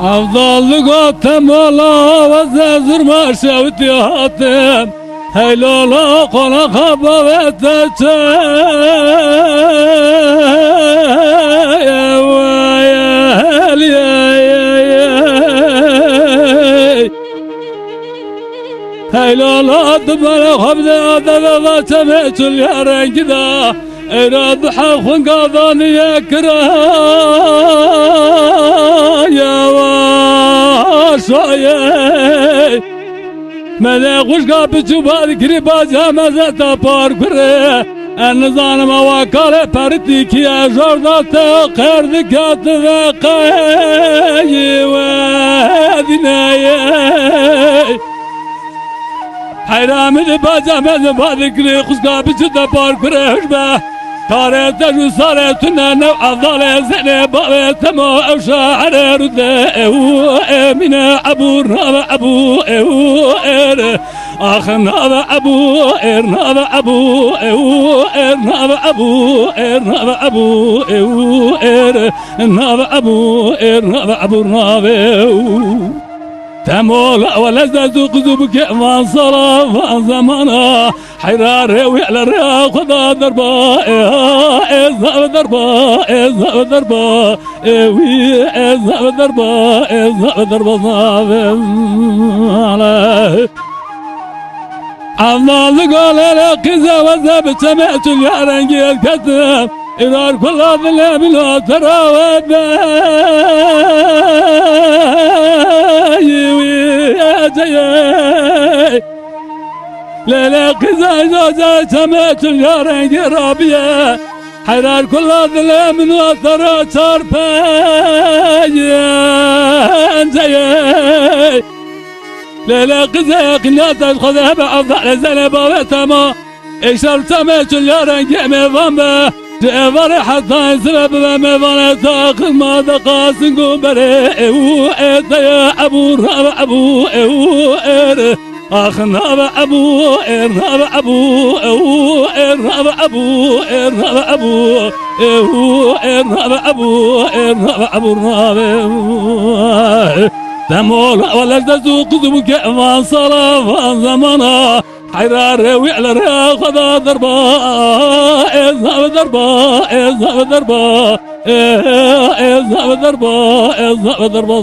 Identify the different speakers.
Speaker 1: Avdallık atem ola vazezir marşavit yatem Heylala kona kaba ve Heylala dımara kabde adada da temeçül ya rengi da Eyrad hafın kadanı yakra Yavaş oye Mele kuş kapı çubar kiri baca mezete parkure En zanıma vakale perdi ki eşorda te kerdi katı ve kayi ve dineye Hayramidi baca mezete parkure kuş kapı çuda parkure hüşbe Tarihte şu saretüne nev avdale sene babete ma evşa'are rüde evu emine abu nave abu evu ere Ahın nave abu er nave abu evu er nave abu er nave abu evu ere Nave abu er nave abu nave evu تمول ولزت قذوبك ما صار زمانا حرار وعلى الرياض خذا ضربة إذا ضربة إذا ضربة وي إذا ضربة إذا ضربة على الله قال لك إذا وذهب سمعت اليارنجي الكتاب إذا كل هذا بلا ترى ليلة قزاي زوجة سمعت اليارين قرابية حرار كل هذا من وثرة صرفان زي ليلة قزاي قنات خذها بأفضل زلبة وتما إشار سمعت اليارين جمع ضمه جبر حتى سبب ما تاخذ ما دقاس قبره او يا ابو راب ابو او اخنا ابو راب ابو او راب ابو راب ابو او راب ابو راب ابو راب تمول ولا تزوق ذبك ما صرف زمانا حرار وعلى الرياض خذا ضربة إذا ضربة إذا ضربة إذا ضربة إذا ضربة